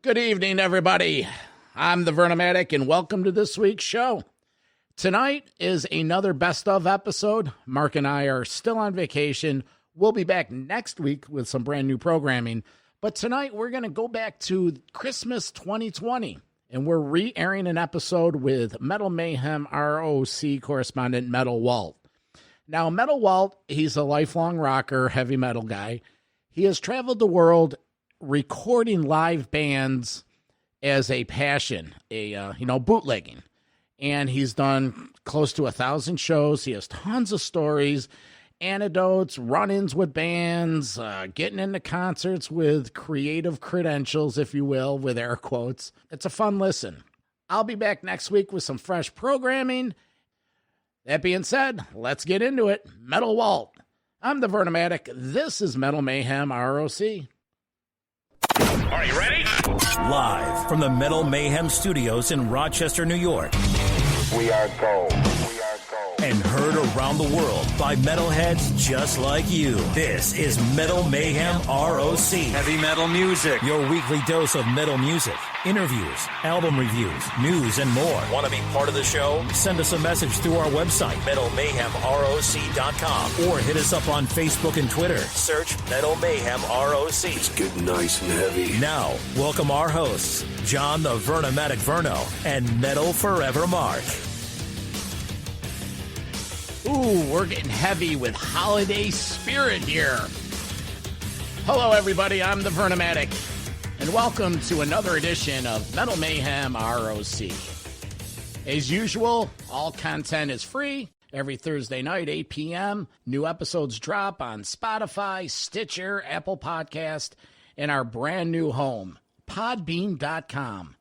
Good evening, everybody. I'm the Vernomatic, and welcome to this week's show. Tonight is another best of episode. Mark and I are still on vacation. We'll be back next week with some brand new programming. But tonight we're going to go back to Christmas 2020, and we're re-airing an episode with Metal Mayhem ROC correspondent Metal Walt. Now, Metal Walt, he's a lifelong rocker, heavy metal guy. He has traveled the world recording live bands as a passion, bootlegging. And he's done close to 1,000 shows. He has tons of stories, anecdotes, run-ins with bands, getting into concerts with creative credentials, if you will, with air quotes. It's a fun listen. I'll be back next week with some fresh programming. That being said, let's get into it. Metal Walt. I'm the Vernomatic. This is Metal Mayhem ROC. Are you ready? Live from the Metal Mayhem Studios in Rochester, New York. We are gold. And heard around the world by metalheads just like you. This is Metal Mayhem ROC. Heavy metal music. Your weekly dose of metal music, interviews, album reviews, news, and more. Want to be part of the show? Send us a message through our website, metalmayhemroc.com, or hit us up on Facebook and Twitter. Search Metal Mayhem ROC. It's getting nice and heavy. Now, welcome our hosts, John the Vernomatic Verno and Metal Forever Mark. Ooh, we're getting heavy with holiday spirit here. Hello, everybody. I'm the Vernomatic, and welcome to another edition of Metal Mayhem ROC. As usual, all content is free. Every Thursday night, 8 p.m., new episodes drop on Spotify, Stitcher, Apple Podcast, and our brand new home, podbean.com.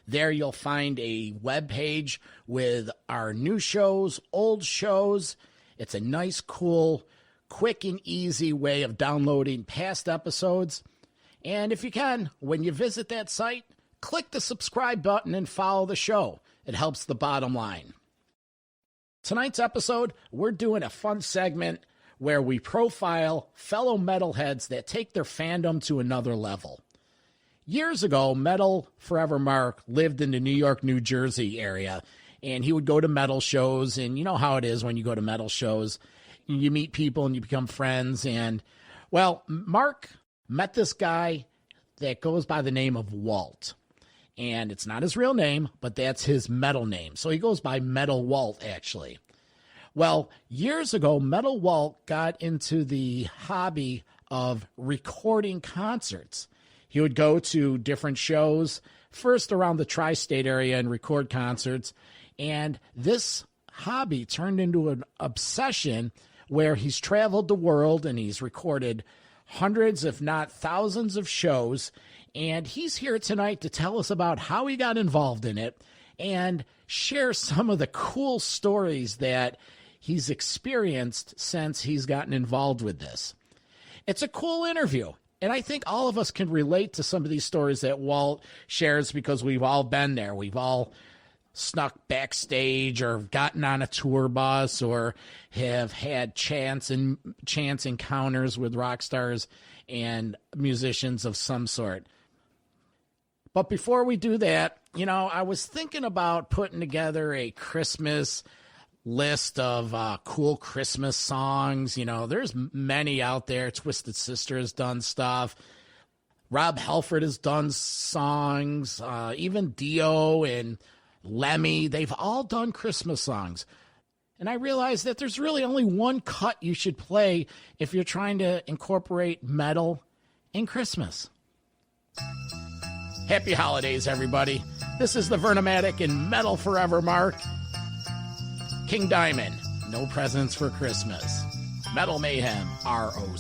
There you'll find a webpage with our new shows, old shows. It's a nice, cool, quick and easy way of downloading past episodes. And if you can, when you visit that site, click the subscribe button and follow the show. It helps the bottom line. Tonight's episode, we're doing a fun segment where we profile fellow metalheads that take their fandom to another level. Years ago, Metal Forever Mark lived in the New York, New Jersey area, and he would go to metal shows, and you know how it is when you go to metal shows. You meet people and you become friends, and, well, Mark met this guy that goes by the name of Walt, and it's not his real name, but that's his metal name, so he goes by Metal Walt, actually. Well, years ago, Metal Walt got into the hobby of recording concerts. He would go to different shows, first around the tri-state area and record concerts. And this hobby turned into an obsession where he's traveled the world and he's recorded hundreds, if not thousands of shows. And he's here tonight to tell us about how he got involved in it and share some of the cool stories that he's experienced since he's gotten involved with this. It's a cool interview. And I think all of us can relate to some of these stories that Walt shares because we've all been there. We've all snuck backstage or gotten on a tour bus or have had chance encounters with rock stars and musicians of some sort. But before we do that, I was thinking about putting together a Christmas list of cool Christmas songs. There's many out there. Twisted Sister has done stuff. Rob Halford has done songs. Even Dio and Lemmy, they've all done Christmas songs. And I realized that there's really only one cut you should play if you're trying to incorporate metal in Christmas. Happy holidays, everybody. This is the Vernomatic and Metal Forever Mark. King Diamond, No Presents for Christmas. Metal Mayhem ROC.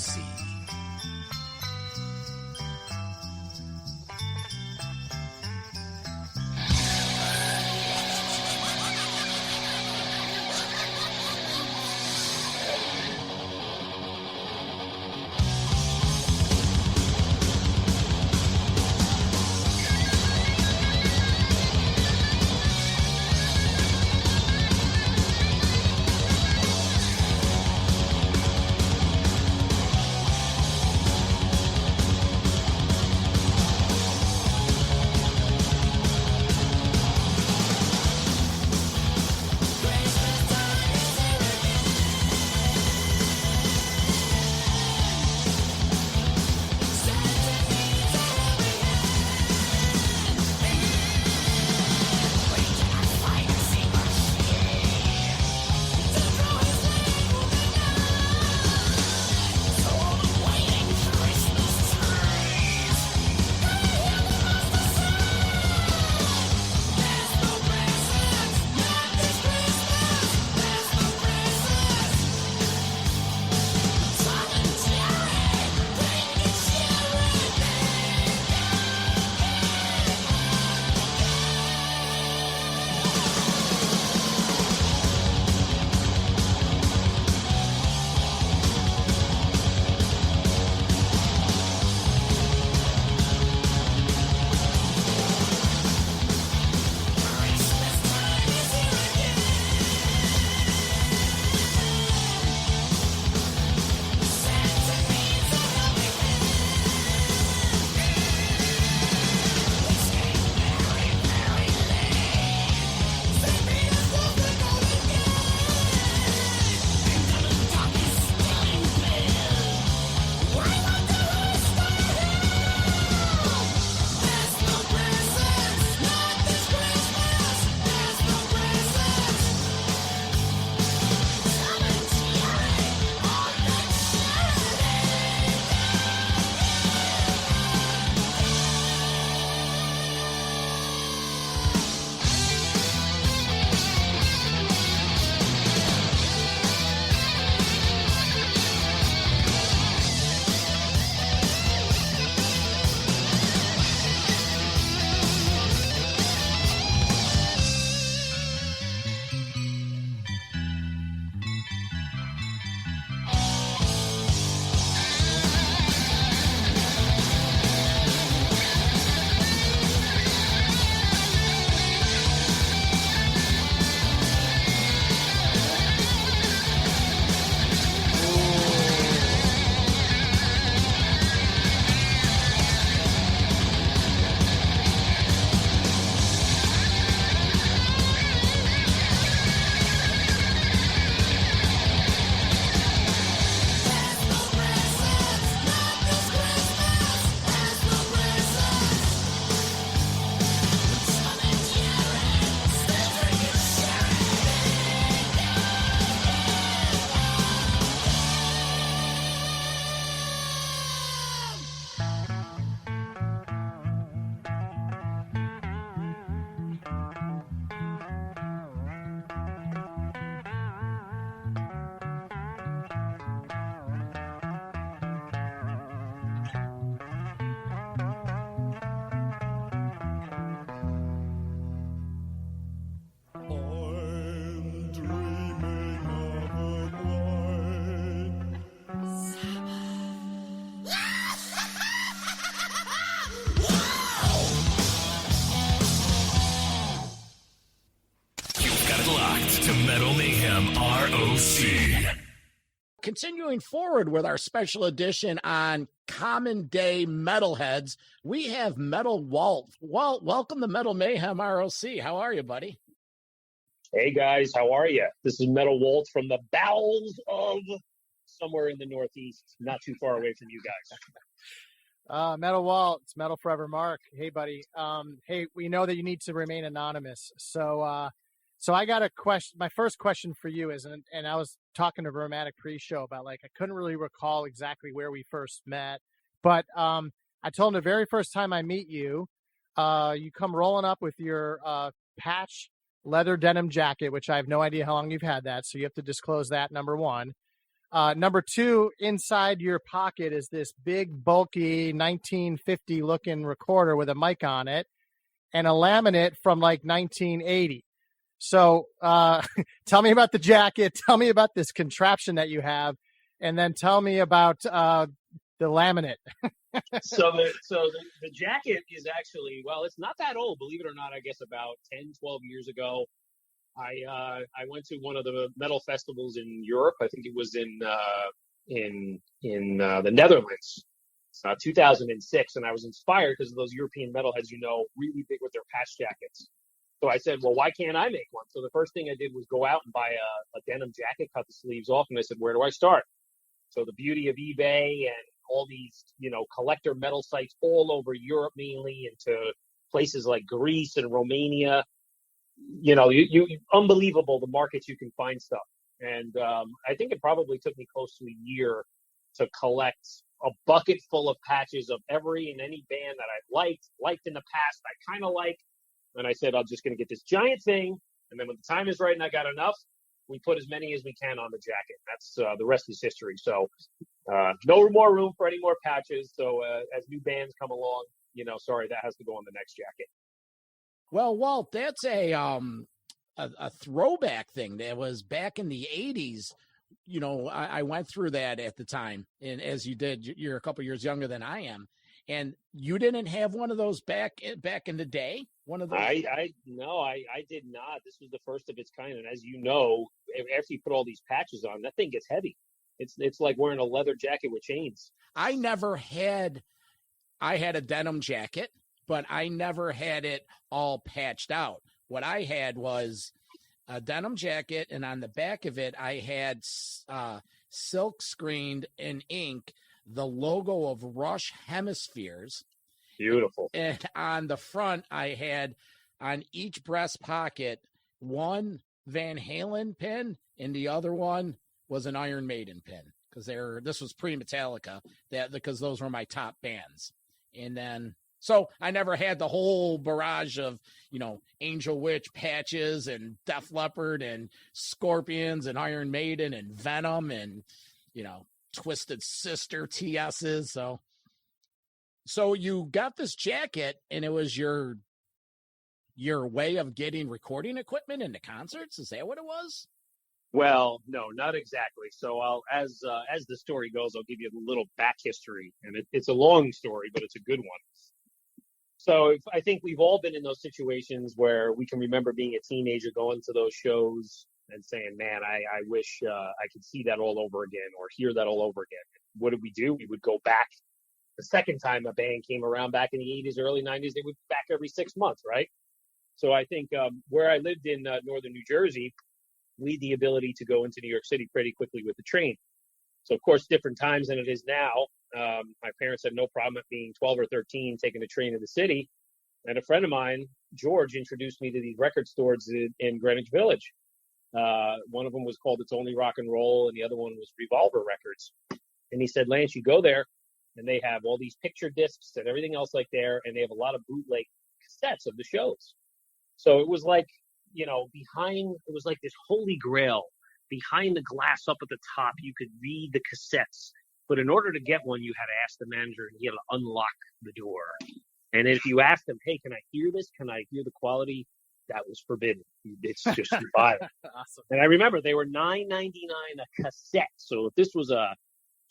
ROC. Continuing forward with our special edition on Common Day Metalheads, we have Metal Walt. Walt, welcome to Metal Mayhem ROC. How are you, buddy? Hey, guys. How are you? This is Metal Walt from the bowels of somewhere in the Northeast, not too far away from you guys. Metal Walt, it's Metal Forever Mark. Hey, buddy. Hey, we know that you need to remain anonymous. So I got a question. My first question for you is, and I was talking to Vernomatic pre-show about, like, I couldn't really recall exactly where we first met, but I told him the very first time I meet you, you come rolling up with your patch leather denim jacket, which I have no idea how long you've had that, so you have to disclose that, number one. Number two, inside your pocket is this big, bulky 1950 looking recorder with a mic on it and a laminate from like 1980. So tell me about the jacket. Tell me about this contraption that you have, and then tell me about the laminate. So the jacket is actually, well, it's not that old, believe it or not. I guess about 10, 12 years ago, I went to one of the metal festivals in Europe. I think it was in the Netherlands, 2006, and I was inspired because of those European metalheads, really big with their patch jackets. So I said, well, why can't I make one? So the first thing I did was go out and buy a denim jacket, cut the sleeves off, and I said, where do I start? So the beauty of eBay and all these, collector metal sites all over Europe, mainly into places like Greece and Romania, you unbelievable the markets you can find stuff. And I think it probably took me close to a year to collect a bucket full of patches of every and any band that I liked in the past, I kind of like. And I said, I'm just going to get this giant thing. And then when the time is right and I got enough, we put as many as we can on the jacket. That's the rest is history. So no more room for any more patches. So as new bands come along, sorry, that has to go on the next jacket. Well, Walt, that's a throwback thing that was back in the 80s. I went through that at the time. And as you did, you're a couple years younger than I am. And you didn't have one of those back in the day? One of those? No, I did not. This was the first of its kind. And as you know, after you put all these patches on, that thing gets heavy. It's like wearing a leather jacket with chains. I had a denim jacket, but I never had it all patched out. What I had was a denim jacket, and on the back of it, I had silk screened in ink the logo of Rush Hemispheres. Beautiful. And on the front, I had on each breast pocket one Van Halen pin, and the other one was an Iron Maiden pin, because this was pre-Metallica, because those were my top bands. And then, so I never had the whole barrage of, Angel Witch patches and Def Leppard and Scorpions and Iron Maiden and Venom and, Twisted Sister TS's. So you got this jacket, and it was your way of getting recording equipment into concerts? Is that what it was? Well, no, not exactly. So as the story goes, I'll give you a little back history, and it's a long story, but it's a good one. So I think we've all been in those situations where we can remember being a teenager going to those shows and saying, man, I wish I could see that all over again or hear that all over again. What did we do? We would go back. The second time a band came around back in the 80s, early 90s, they would be back every 6 months, right? So I think where I lived in northern New Jersey, we had the ability to go into New York City pretty quickly with the train. So, of course, different times than it is now. My parents had no problem at being 12 or 13 taking the train to the city. And a friend of mine, George, introduced me to these record stores in Greenwich Village. One of them was called It's Only Rock and Roll, and the other one was Revolver Records. And he said, Lance, you go there, and they have all these picture discs and everything else like there, and they have a lot of bootleg cassettes of the shows. So it was like, it was like this holy grail. Behind the glass up at the top, you could read the cassettes. But in order to get one, you had to ask the manager, and he had to unlock the door. And if you asked him, hey, can I hear this? Can I hear the quality? That was forbidden. It's just violent. Awesome. And I remember they were $9.99 a cassette. So if this was a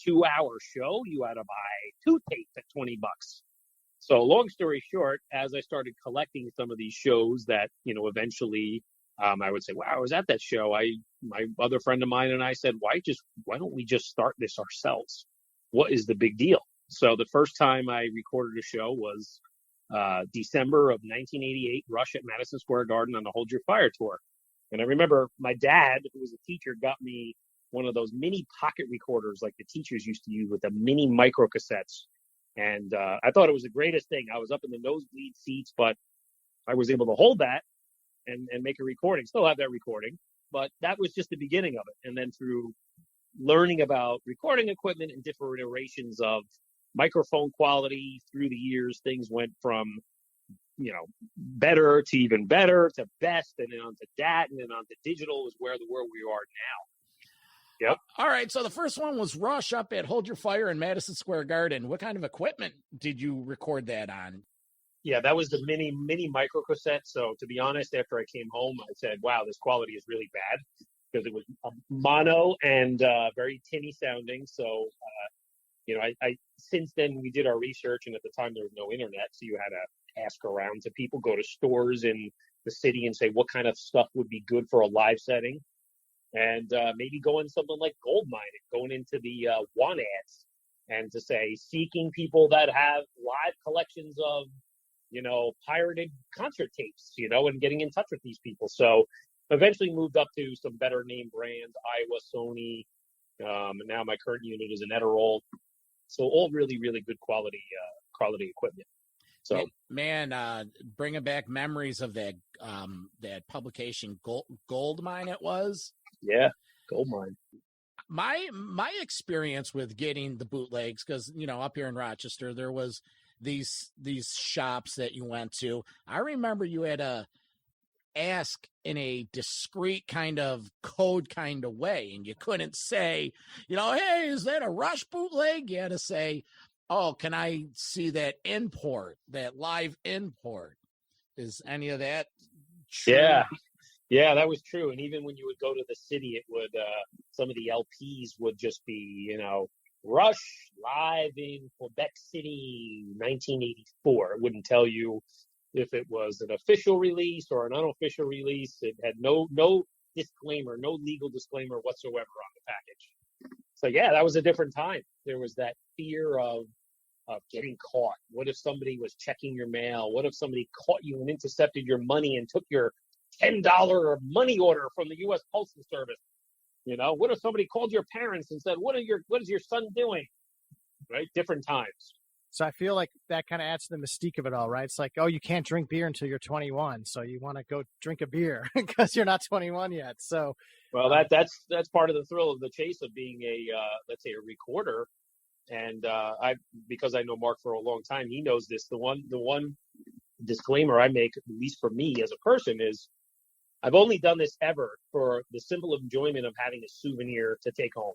2-hour show, you had to buy 2 tapes at $20. So long story short, as I started collecting some of these shows that, eventually I would say, wow, I was at that show. I my other friend of mine and I said, why don't we just start this ourselves? What is the big deal? So the first time I recorded a show was December of 1988, Rush at Madison Square Garden on the Hold Your Fire tour. And I remember my dad, who was a teacher, got me one of those mini pocket recorders like the teachers used to use with the mini micro cassettes. And I thought it was the greatest thing. I was up in the nosebleed seats, but I was able to hold that and make a recording. Still have that recording, but that was just the beginning of it. And then through learning about recording equipment and different iterations of microphone quality through the years, things went from, better to even better to best, and then on to DAT, and then on to digital is where we are now. Yep. All right. So the first one was Rush up at Hold Your Fire in Madison Square Garden. What kind of equipment did you record that on? Yeah, that was the mini micro cassette. So to be honest, after I came home, I said, wow, this quality is really bad, because it was mono and very tinny sounding. So, I since then we did our research, and at the time there was no internet, so you had to ask around to people, go to stores in the city and say what kind of stuff would be good for a live setting, and maybe go in something like gold mining, going into the want ads, and to say seeking people that have live collections of pirated concert tapes, and getting in touch with these people. So eventually moved up to some better name brands, Iowa, Sony, and now my current unit is an Eterol. So all really, really good quality equipment. So man, bringing back memories of that publication, Gold Mine it was. Yeah, Gold Mine. My experience with getting the bootlegs, because up here in Rochester there was these shops that you went to. I remember you had to ask in a discreet kind of code kind of way, and you couldn't say, hey, is that a Rush bootleg? You had to say, oh, can I see that import, that live import? Is any of that true? Yeah, that was true. And even when you would go to the city, it would some of the LPs would just be, Rush live in Quebec City, 1984. It wouldn't tell you if it was an official release or an unofficial release. It had no disclaimer, no legal disclaimer whatsoever on the package. So yeah, that was a different time. There was that fear of getting caught. What if somebody was checking your mail? What if somebody caught you and intercepted your money and took your $10 money order from the U.S. Postal Service? What if somebody called your parents and said, what is your son doing? Right? Different times. So I feel like that kind of adds to the mystique of it all, right? It's like, oh, you can't drink beer until you're 21. So you want to go drink a beer because you're not 21 yet. So, well, that's part of the thrill of the chase of being let's say a recorder. And because I know Mark for a long time, he knows this. The one disclaimer I make, at least for me as a person, is I've only done this ever for the simple enjoyment of having a souvenir to take home.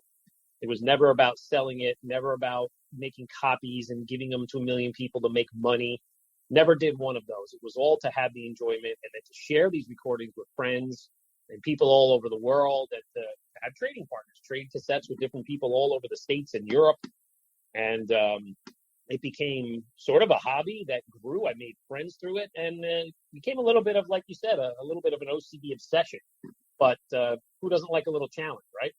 It was never about selling it, never about making copies and giving them to a million people to make money. Never did one of those. It was all to have the enjoyment and then to share these recordings with friends and people all over the world, and to have trading partners, trade cassettes with different people all over the States and Europe. And it became sort of a hobby that grew. I made friends through it, and it became a little bit of, like you said, a little bit of an OCD obsession. But who doesn't like a little challenge, right?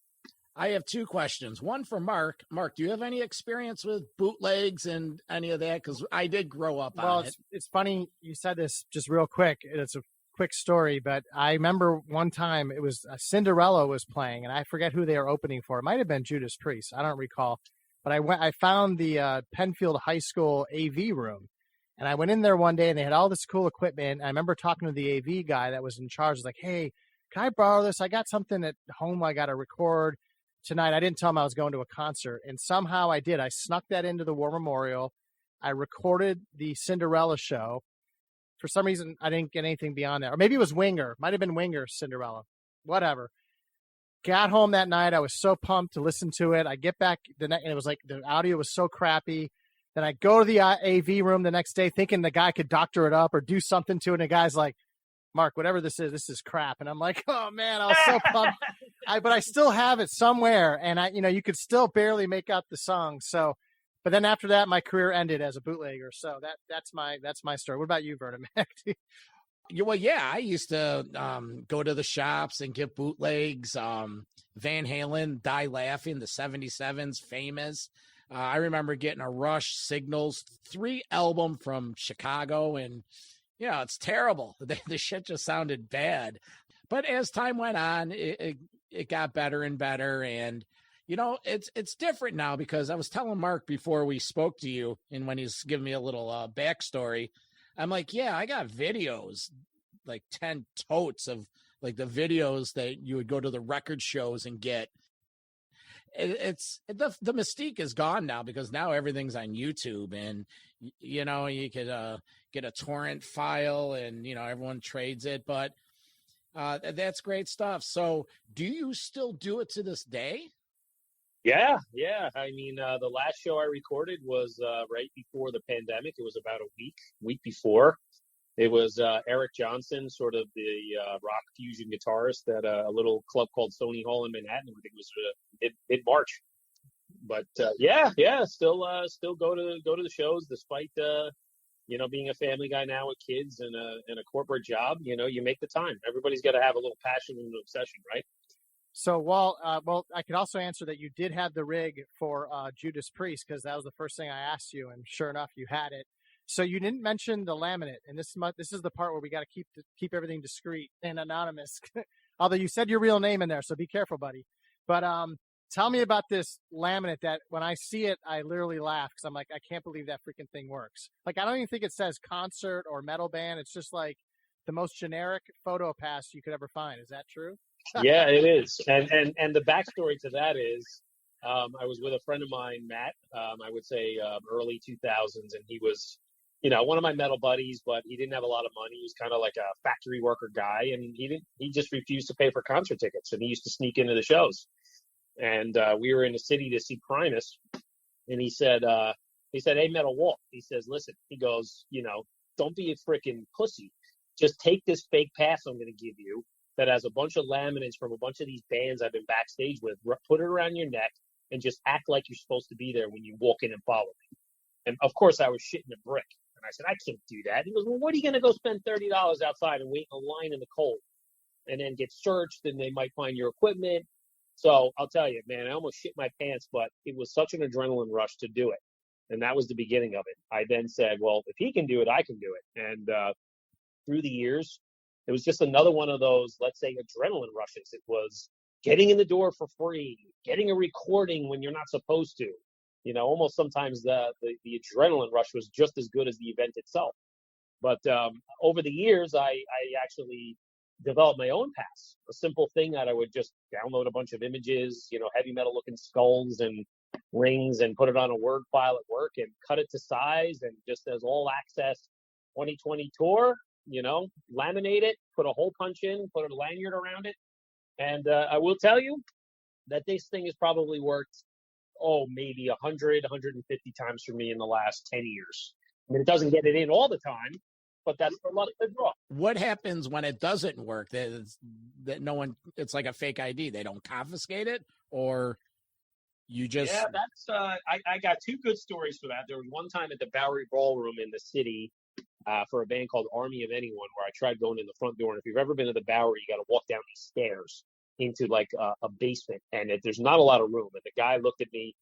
I have two questions. One for Mark. Mark, do you have any experience with bootlegs and any of that? Because I did grow up on it. It's funny you said this just real quick. It's a quick story, but I remember one time it was Cinderella was playing, and I forget who they were opening for. It might have been Judas Priest. I don't recall. But I found the Penfield High School AV room, and I went in there one day, and they had all this cool equipment. I remember talking to the AV guy that was in charge. I was like, hey, can I borrow this? I got something at home I got to record tonight. I didn't tell him I was going to a concert, and somehow I did. I snuck that into the War Memorial. I recorded the Cinderella show. For some reason, I didn't get anything beyond that. Or maybe it was Winger. Might have been Winger Cinderella. Whatever. Got home that night. I was so pumped to listen to it. I get back the night, and it was like the audio was so crappy. Then I go to the AV room the next day thinking the guy could doctor it up or do something to it. And the guy's like, Mark, whatever this is crap. And I'm like, oh man, I was so pumped. But I still have it somewhere. And you could still barely make out the song. So, but then after that, my career ended as a bootlegger. So that's my story. What about you, Vernomatic? Yeah, I used to go to the shops and get bootlegs. Van Halen, Die Laughing, the 77s, Famous. I remember getting a Rush, Signals, 3 album from Chicago, and it's terrible. The shit just sounded bad. But as time went on, it got better and better, and it's different now, because I was telling Mark before we spoke to you, and when he's giving me a little backstory, I'm like, yeah, I got videos, like 10 totes of like the videos that you would go to the record shows and get. It's the mystique is gone now, because now everything's on YouTube, and you could get a torrent file, and everyone trades it. But that's great stuff. So do you still do it to this day? Yeah. I mean, the last show I recorded was right before the pandemic. It was about a week before. It was Eric Johnson, sort of the rock fusion guitarist at a little club called Stony Hall in Manhattan. I think it was mid-March. But still go to the shows despite being a family guy now with kids and a corporate job. You make the time. Everybody's got to have a little passion and an obsession, right? So, Walt, I could also answer that you did have the rig for Judas Priest, because that was the first thing I asked you, and sure enough, you had it. So you didn't mention the laminate, and this is the part where we got to keep everything discreet and anonymous. Although you said your real name in there, so be careful, buddy. But tell me about this laminate that when I see it, I literally laugh, because I'm like, I can't believe that freaking thing works. Like, I don't even think it says concert or metal band. It's just like the most generic photo pass you could ever find. Is that true? Yeah, it is. And the backstory to that is, I was with a friend of mine, Matt, I would say early 2000s, and he was, one of my metal buddies, but he didn't have a lot of money. He was kind of like a factory worker guy, and he just refused to pay for concert tickets, and he used to sneak into the shows. And we were in the city to see Primus, and he said, hey, Metal Walt, he says, listen, he goes, don't be a freaking pussy. Just take this fake pass I'm going to give you that has a bunch of laminates from a bunch of these bands I've been backstage with, put it around your neck, and just act like you're supposed to be there when you walk in and follow me. And of course, I was shitting a brick. And I said, I can't do that. He goes, well, what are you going to go spend $30 outside and wait in a line in the cold and then get searched, and they might find your equipment? So I'll tell you, man, I almost shit my pants, but it was such an adrenaline rush to do it. And that was the beginning of it. I then said, well, if he can do it, I can do it. And through the years, it was just another one of those, let's say, adrenaline rushes. It was getting in the door for free, getting a recording when you're not supposed to. Almost sometimes the adrenaline rush was just as good as the event itself. But over the years, I actually developed my own pass, a simple thing that I would just download a bunch of images, heavy metal looking skulls and rings, and put it on a Word file at work and cut it to size, and just as all access 2020 tour, laminate it, put a hole punch in, put a lanyard around it. And I will tell you that this thing has probably worked, maybe 100, 150 times for me in the last 10 years. I mean, it doesn't get it in all the time, but that's a lot of the draw. What happens when it doesn't work? That no one, it's like a fake ID. They don't confiscate it, or you just... Yeah, that's, I got 2 good stories for that. There was one time at the Bowery Ballroom in the city, for a band called Army of Anyone, where I tried going in the front door. And if you've ever been to the Bowery, you got to walk down these stairs into like a basement, and there's not a lot of room. And the guy looked at me,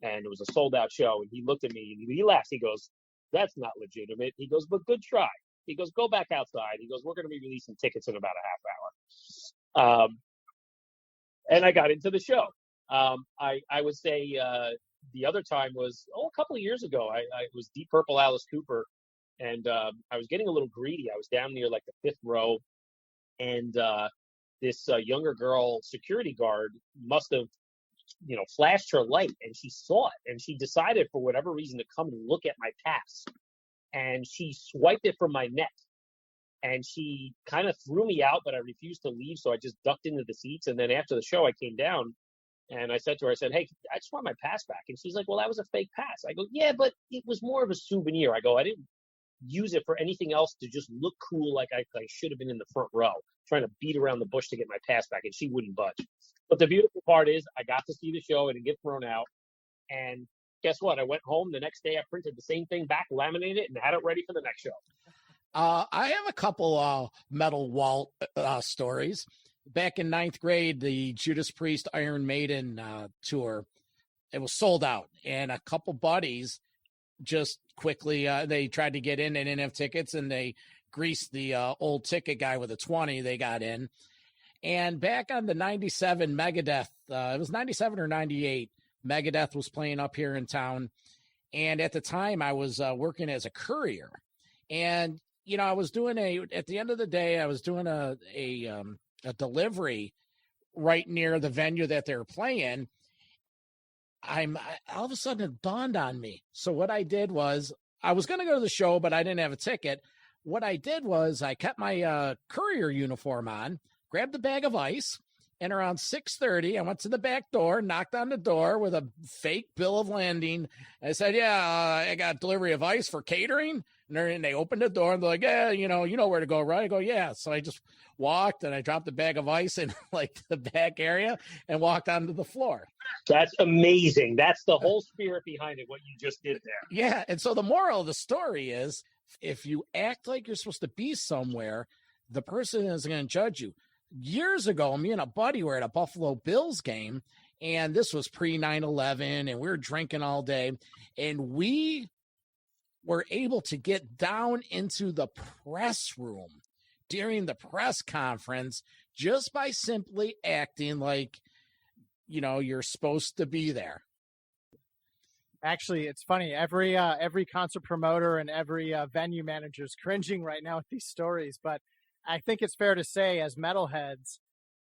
and it was a sold out show, and he looked at me and he laughed. He goes, that's not legitimate. He goes, but good try. He goes, go back outside. He goes, we're going to be releasing tickets in about a half hour. And I got into the show. I would say the other time was, a couple of years ago. I was Deep Purple Alice Cooper, and I was getting a little greedy. I was down near like the 5th row, and this younger girl security guard must have, flashed her light, and she saw it, and she decided for whatever reason to come and look at my pass, and she swiped it from my neck, and she kind of threw me out, but I refused to leave, so I just ducked into the seats. And then after the show, I came down, and I said to her, hey, I just want my pass back. And she's like, well, that was a fake pass. I go, yeah, but it was more of a souvenir. I go, I didn't use it for anything else to just look cool, like I should have been in the front row, trying to beat around the bush to get my pass back, and she wouldn't budge. But the beautiful part is I got to see the show. I didn't get thrown out. And guess what? I went home the next day. I printed the same thing back, laminated it, and had it ready for the next show. I have a couple Metal Walt stories. Back in ninth grade, the Judas Priest Iron Maiden tour, it was sold out. And a couple buddies just quickly, they tried to get in. They didn't have tickets, and they greased the old ticket guy with a 20. They got in. And back on the 97 Megadeth, it was 97 or 98, Megadeth was playing up here in town. And at the time, I was working as a courier. And, you know, I was doing at the end of the day, I was doing a delivery right near the venue that they were playing. All of a sudden it dawned on me. So what I did was, I was going to go to the show, but I didn't have a ticket. What I did was I kept my courier uniform on, grabbed a bag of ice, and around 6:30, I went to the back door, knocked on the door with a fake bill of lading. I said, I got delivery of ice for catering. And they opened the door and they're like, yeah, you know where to go, right? I go, yeah. So I just walked and I dropped the bag of ice in like the back area and walked onto the floor. That's amazing. That's the whole spirit behind it, what you just did there. Yeah. And so the moral of the story is, if you act like you're supposed to be somewhere, the person is going to judge you. Years ago, me and a buddy were at a Buffalo Bills game, and this was pre 9/11, and we were drinking all day, and we were able to get down into the press room during the press conference just by simply acting like, you're supposed to be there. Actually, it's funny. Every concert promoter and every venue manager is cringing right now with these stories. But I think it's fair to say, as metalheads,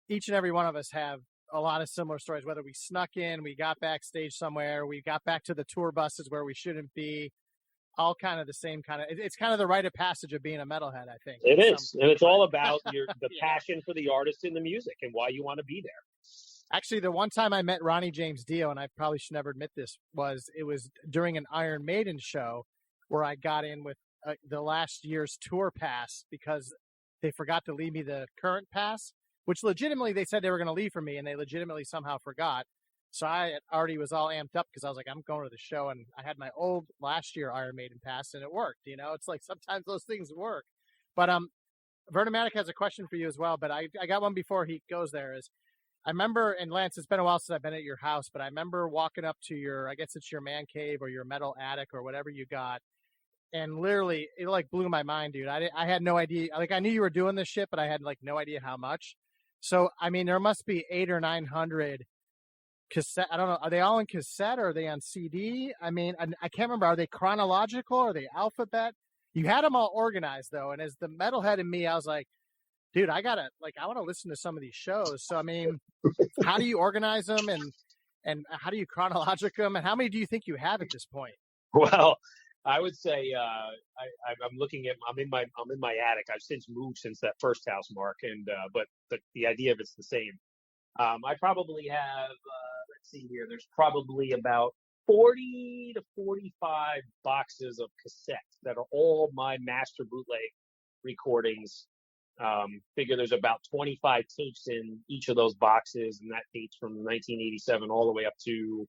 each and every one of us have a lot of similar stories. Whether we snuck in, we got backstage somewhere, we got back to the tour buses where we shouldn't be. All kind of the same kind of. It's kind of the rite of passage of being a metalhead, I think. It is, and it's all about the passion for the artist and the music and why you want to be there. Actually, the one time I met Ronnie James Dio, and I probably should never admit this, it was during an Iron Maiden show where I got in with the last year's tour pass because they forgot to leave me the current pass, which legitimately they said they were going to leave for me, and they legitimately somehow forgot. So I already was all amped up because I was like, I'm going to the show, and I had my old last year Iron Maiden pass, and it worked. It's like sometimes those things work. But Vernomatic has a question for you as well, but I got one before he goes there. I remember, and Lance, it's been a while since I've been at your house, but I remember walking up to I guess it's your man cave or your metal attic or whatever you got, and literally it like blew my mind, dude. I had no idea. Like, I knew you were doing this shit, but I had like no idea how much. So I mean, there must be 800 or 900 cassette. I don't know. Are they all in cassette or are they on CD? I mean, I can't remember. Are they chronological? Are they alphabet? You had them all organized though, and as the metalhead in me, I was like, dude, I want to listen to some of these shows. So, I mean, how do you organize them and how do you chronologic them? And how many do you think you have at this point? Well, I would say I'm in my attic. I've since moved since that first house, Mark, and but the idea of it's the same. I probably have let's see here. There's probably about 40 to 45 boxes of cassettes that are all my master bootleg recordings. Figure there's about 25 tapes in each of those boxes, and that dates from 1987 all the way up to,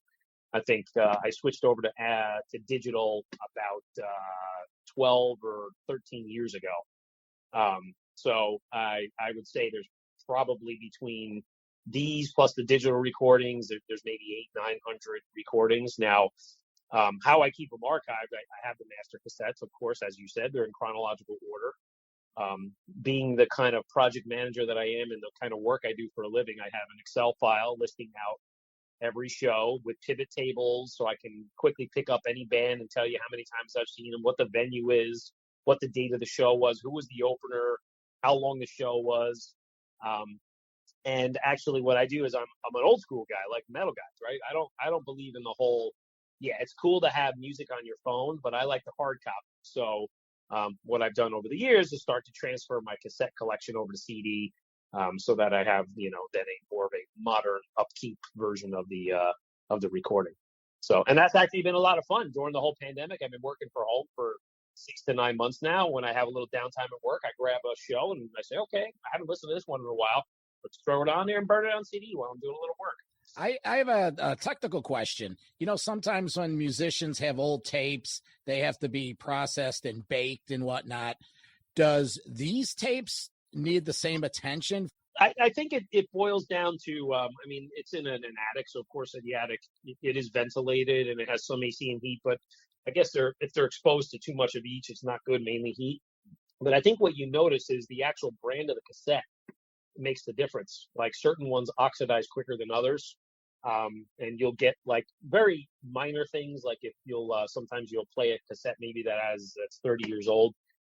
I think, I switched over to digital about 12 or 13 years ago. So I would say there's probably between these plus the digital recordings, there's maybe 800-900 recordings. Now, how I keep them archived, I have the master cassettes, of course, as you said, they're in chronological order. Being the kind of project manager that I am and the kind of work I do for a living, I have an Excel file listing out every show with pivot tables so I can quickly pick up any band and tell you how many times I've seen them, what the venue is, what the date of the show was, who was the opener, how long the show was. And actually what I do is I'm an old school guy, like metal guys, right? I don't believe in the whole, it's cool to have music on your phone, but I like the hard copy. So what I've done over the years is start to transfer my cassette collection over to CD, so that I have, then a more of a modern upkeep version of the recording. So, and that's actually been a lot of fun during the whole pandemic. I've been working from home for 6 to 9 months now. When I have a little downtime at work, I grab a show and I say, okay, I haven't listened to this one in a while. Let's throw it on there and burn it on CD while I'm doing a little work. I have a technical question. Sometimes when musicians have old tapes, they have to be processed and baked and whatnot. Does these tapes need the same attention? I think it boils down to, I mean, it's in an attic. So, of course, in the attic, it is ventilated and it has some AC and heat. But I guess if they're exposed to too much of each, it's not good, mainly heat. But I think what you notice is the actual brand of the cassette makes the difference. Like certain ones oxidize quicker than others. And you'll get like very minor things. Like if sometimes you'll play a cassette maybe that's 30 years old,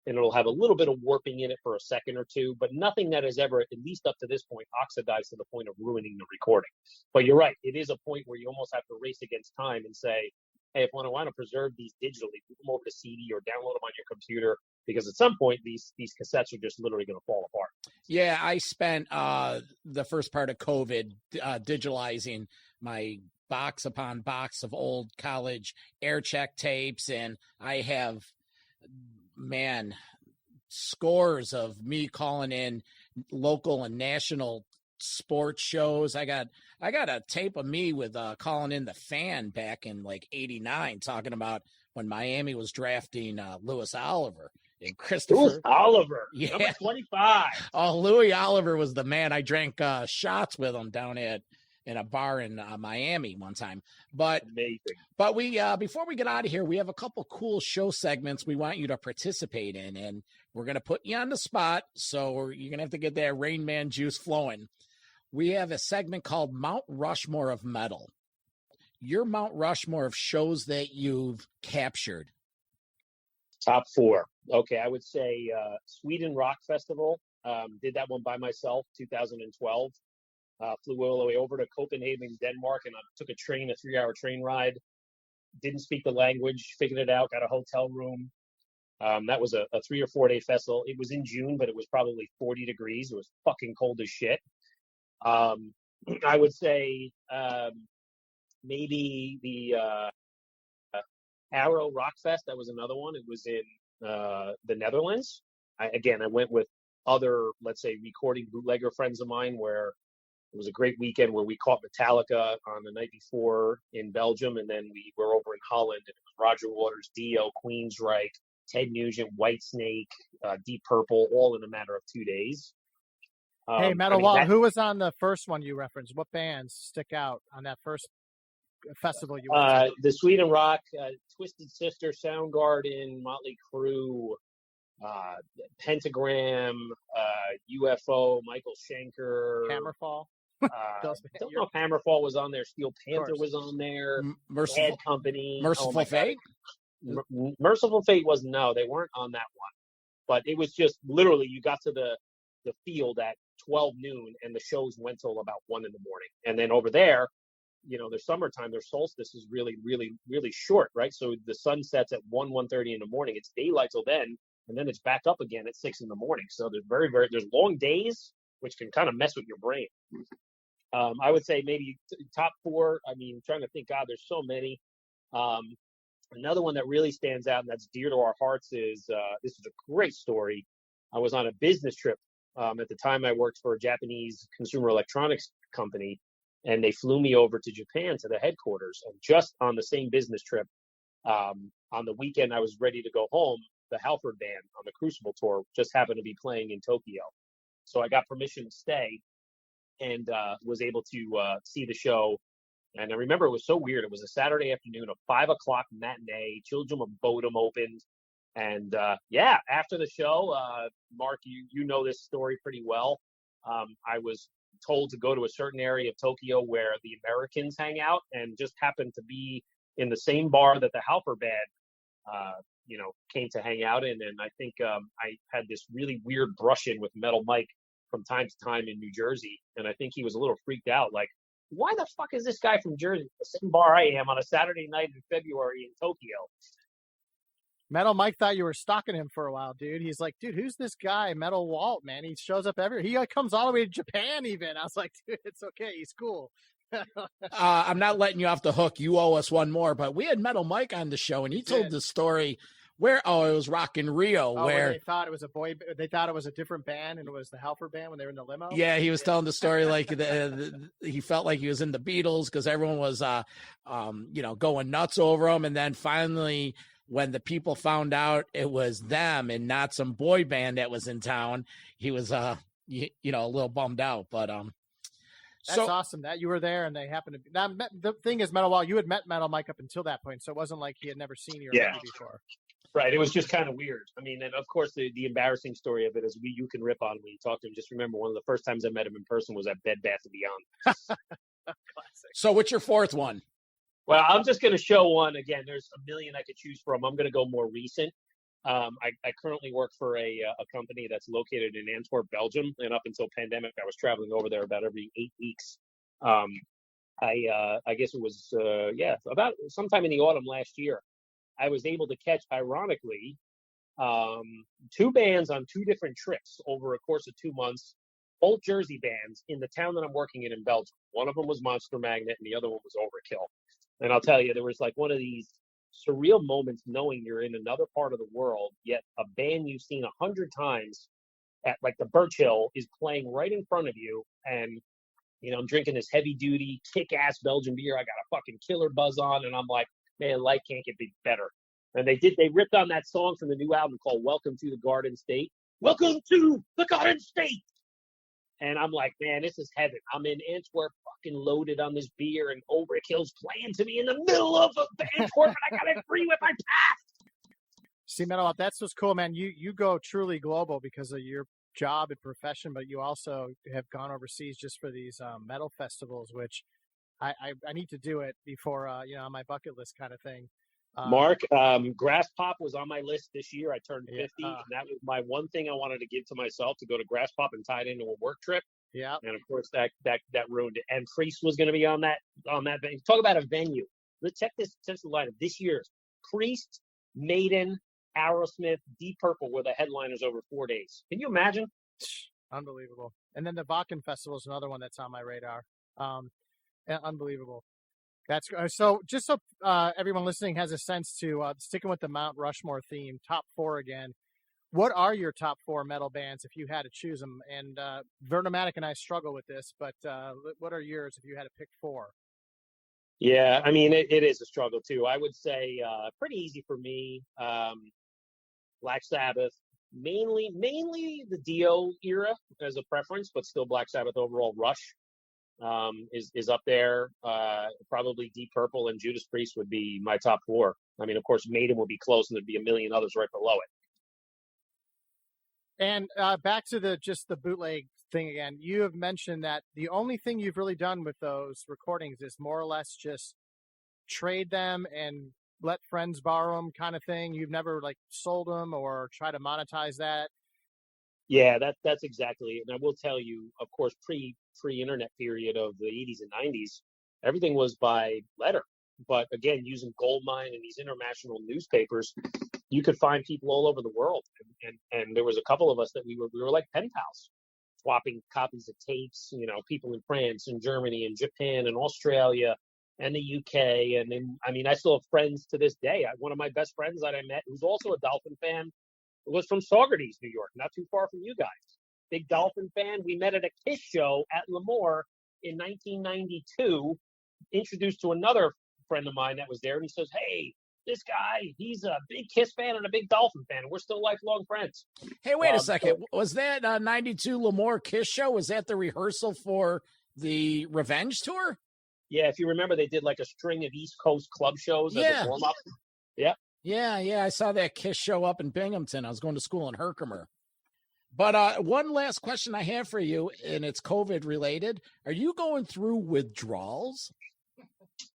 and it'll have a little bit of warping in it for a second or two, but nothing that has ever, at least up to this point, oxidized to the point of ruining the recording. But you're right. It is a point where you almost have to race against time and say, hey, if I want to preserve these digitally, put them over to CD or download them on your computer, because at some point these cassettes are just literally going to fall apart. Yeah, I spent the first part of COVID digitalizing my box upon box of old college air check tapes, and I have, scores of me calling in local and national sports shows. I got a tape of me with calling in the Fan back in like '89, talking about when Miami was drafting Louis Oliver and Christopher. Louis Oliver, yeah, number 25. Oh, Louis Oliver was the man. I drank shots with him down in a bar in Miami one time. But amazing. But we before we get out of here, we have a couple cool show segments we want you to participate in, and we're gonna put you on the spot. So you're gonna have to get that Rain Man juice flowing. We have a segment called Mount Rushmore of Metal. Your Mount Rushmore of shows that you've captured. Top 4. Okay, I would say Sweden Rock Festival. Did that one by myself, 2012. Flew all the way over to Copenhagen, Denmark, and I took a 3-hour train ride. Didn't speak the language, figured it out, got a hotel room. That was a 3 or 4 day festival. It was in June, but it was probably 40 degrees. It was fucking cold as shit. I would say maybe the Arrow Rock Fest. That was another one. It was in the Netherlands. I went with other, let's say, recording bootlegger friends of mine, where it was a great weekend where we caught Metallica on the night before in Belgium, and then we were over in Holland, and it was Roger Waters, Dio, Queensryche, Ted Nugent, Whitesnake, Deep Purple, all in a matter of 2 days. Hey, Metal Walt, who was on the first one you referenced? What bands stick out on that first festival you went to? The Sweden Rock, Twisted Sister, Soundgarden, Motley Crue, Pentagram, UFO, Michael Schenker, Hammerfall. I don't know if Hammerfall was on there. Steel Panther was on there. Bad Company. Merciful Fate? Merciful Fate was, no, they weren't on that one. But it was just literally, you got to the field at 12 noon and the shows went till about 1 in the morning. And then over there, their summertime, their solstice is really, really, really short, right? So the sun sets at 1:30 in the morning. It's daylight till then, and then it's back up again at 6 in the morning. So there's long days, which can kind of mess with your brain. I would say maybe top 4. I mean, trying to think, God, there's so many. Another one that really stands out and that's dear to our hearts is, this is a great story. I was on a business trip. At the time I worked for a Japanese consumer electronics company, and they flew me over to Japan to the headquarters. And just on the same business trip, on the weekend I was ready to go home, the HALFORD band on the Crucible tour just happened to be playing in Tokyo. So I got permission to stay and was able to see the show. And I remember it was so weird. It was a Saturday afternoon, a 5 o'clock matinee. Children of Bodom opened. And after the show, Mark, you know this story pretty well. I was told to go to a certain area of Tokyo where the Americans hang out, and just happened to be in the same bar that the HALFORD band, came to hang out in. And I think I had this really weird brush-in with Metal Mike from time to time in New Jersey. And I think he was a little freaked out, like, why the fuck is this guy from Jersey, the same bar I am, on a Saturday night in February in Tokyo? Metal Mike thought you were stalking him for a while, dude. He's like, dude, who's this guy, Metal Walt, man? He shows up he comes all the way to Japan even. I was like, dude, it's okay. He's cool. I'm not letting you off the hook. You owe us one more, but we had Metal Mike on the show, and he told the story where, it was Rock in Rio, where they thought it was they thought it was a different band, and it was the HALFORD band when they were in the limo. Yeah, he was telling the story like he felt like he was in the Beatles because everyone was, going nuts over him, and then finally when the people found out it was them and not some boy band that was in town, he was, you know, a little bummed out. But that's awesome that you were there and they happened to be. Now, the thing is, Metal Walt, you had met Metal Mike up until that point, so it wasn't like he had never seen you or met you before. Right. It was just kind of weird. I mean, and of course, the embarrassing story of it is you can rip on when you talk to him. Just remember, one of the first times I met him in person was at Bed Bath & Beyond. Classic. So what's your fourth one? Well, I'm just going to show one. Again, there's a million I could choose from. I'm going to go more recent. I currently work for a company that's located in Antwerp, Belgium. And up until pandemic, I was traveling over there about every 8 weeks. I guess it was, about sometime in the autumn last year, I was able to catch, ironically, two bands on two different trips over a course of 2 months, both Jersey bands in the town that I'm working in Belgium. One of them was Monster Magnet and the other one was Overkill. And I'll tell you, there was like one of these surreal moments knowing you're in another part of the world, yet a band you've seen 100 times at like the Birch Hill is playing right in front of you. And, you know, I'm drinking this heavy duty, kick-ass Belgian beer. I got a fucking killer buzz on. And I'm like, man, life can't get better. And they ripped on that song from the new album called Welcome to the Garden State. Welcome to the Garden State. And I'm like, man, this is heaven. I'm in Antwerp, fucking loaded on this beer, and Overkill's playing to me in the middle of Antwerp, and I got it free with my pass. See, Metal, that's what's cool, man. You go truly global because of your job and profession, but you also have gone overseas just for these metal festivals, which I need to do it before, on my bucket list kind of thing. Mark, Grass Pop was on my list this year. I turned 50, and that was my one thing I wanted to give to myself, to go to Grass Pop and tie it into a work trip. Yeah. And of course that ruined it. And Priest was going to be on that venue. Talk about a venue. Let's check this central lineup. This year's Priest, Maiden, Aerosmith, Deep Purple were the headliners over 4 days. Can you imagine? Unbelievable. And then the Wacken Festival is another one that's on my radar. Unbelievable. That's so. Just so everyone listening has a sense to sticking with the Mount Rushmore theme, top four again. What are your top four metal bands if you had to choose them? And Vernomatic and I struggle with this, but what are yours if you had to pick four? Yeah, I mean it is a struggle too. I would say pretty easy for me. Black Sabbath, mainly the Dio era as a preference, but still Black Sabbath overall. Rush is up there. Probably Deep Purple and Judas Priest would be my top four. I mean, of course, Maiden would be close, and there'd be a million others right below it. And back to the bootleg thing again. You have mentioned that the only thing you've really done with those recordings is more or less just trade them and let friends borrow them, kind of thing. You've never like sold them or try to monetize that. Yeah, that's exactly it. And I will tell you, of course, pre-internet period of the 80s and 90s, everything was by letter. But again, using Goldmine and these international newspapers, you could find people all over the world. And there was a couple of us that we were like pen pals, swapping copies of tapes, people in France and Germany and Japan and Australia and the UK. And then, I mean, I still have friends to this day. One of my best friends that I met, who's also a Dolphin fan, was from Saugerties, New York, not too far from you guys. Big Dolphin fan. We met at a Kiss show at Lemoore in 1992, introduced to another friend of mine that was there, and he says, hey, this guy, he's a big Kiss fan and a big Dolphin fan, and we're still lifelong friends. Hey, wait a second. Was that 92 Lemoore Kiss show? Was that the rehearsal for the Revenge tour? Yeah, if you remember, they did like a string of East Coast club shows as a warm-up. Yeah. Yeah, I saw that Kiss show up in Binghamton. I was going to school in Herkimer. But one last question I have for you, and it's COVID-related. Are you going through withdrawals?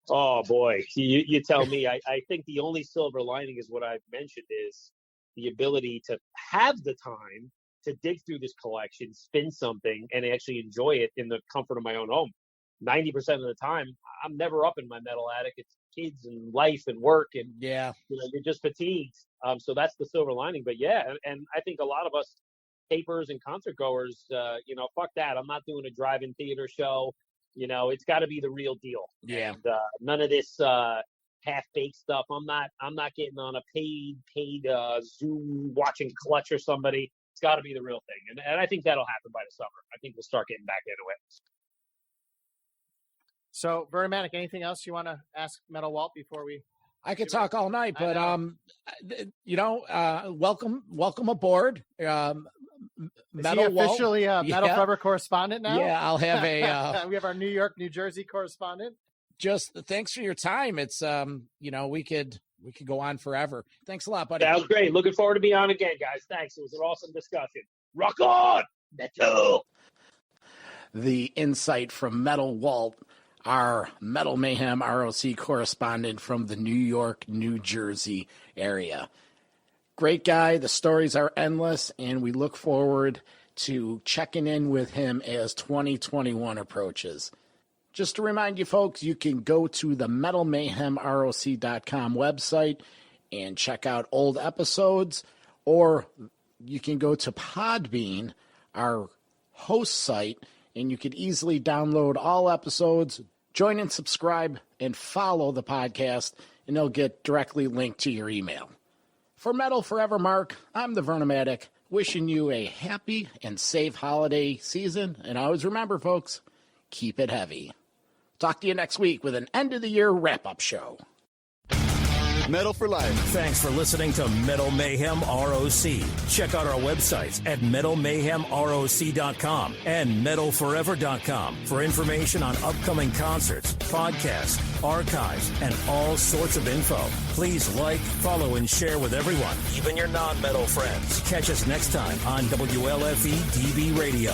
Oh, boy. You tell me. I think the only silver lining is what I've mentioned is the ability to have the time to dig through this collection, spin something, and actually enjoy it in the comfort of my own home. 90% of the time, I'm never up in my metal attic. It's kids and life and work, and you're just fatigued. So that's the silver lining. But yeah, and I think a lot of us tapers and concert goers, fuck that. I'm not doing a drive-in theater show. It's got to be the real deal. Yeah. And none of this half-baked stuff. I'm not getting on a paid Zoom watching Clutch or somebody. It's got to be the real thing. And I think that'll happen by the summer. I think we'll start getting back into it. So, Vernomatic, anything else you want to ask Metal Walt before we I could talk all night, but welcome aboard. Is he officially a Metal Forever correspondent now? Yeah, I'll have a. We have our New York, New Jersey correspondent. Just thanks for your time. It's we could go on forever. Thanks a lot, buddy. That was great. Looking forward to being on again, guys. Thanks. It was an awesome discussion. Rock on, metal. The insight from Metal Walt, our Metal Mayhem ROC correspondent from the New York, New Jersey area. Great guy. The stories are endless, and we look forward to checking in with him as 2021 approaches. Just to remind you folks, you can go to the metalmayhemroc.com website and check out old episodes, or you can go to Podbean, our host site, and you can easily download all episodes, join and subscribe, and follow the podcast, and they'll get directly linked to your email. For Metal Forever Mark, I'm the Vernomatic, wishing you a happy and safe holiday season. And always remember, folks, keep it heavy. Talk to you next week with an end-of-the-year wrap-up show. Metal for life. Thanks for listening to Metal Mayhem ROC. Check out our websites at metalmayhemroc.com and metalforever.com for information on upcoming concerts, podcasts, archives, and all sorts of info. Please like, follow, and share with everyone, even your non-metal friends. Catch us next time on WLFE DB Radio.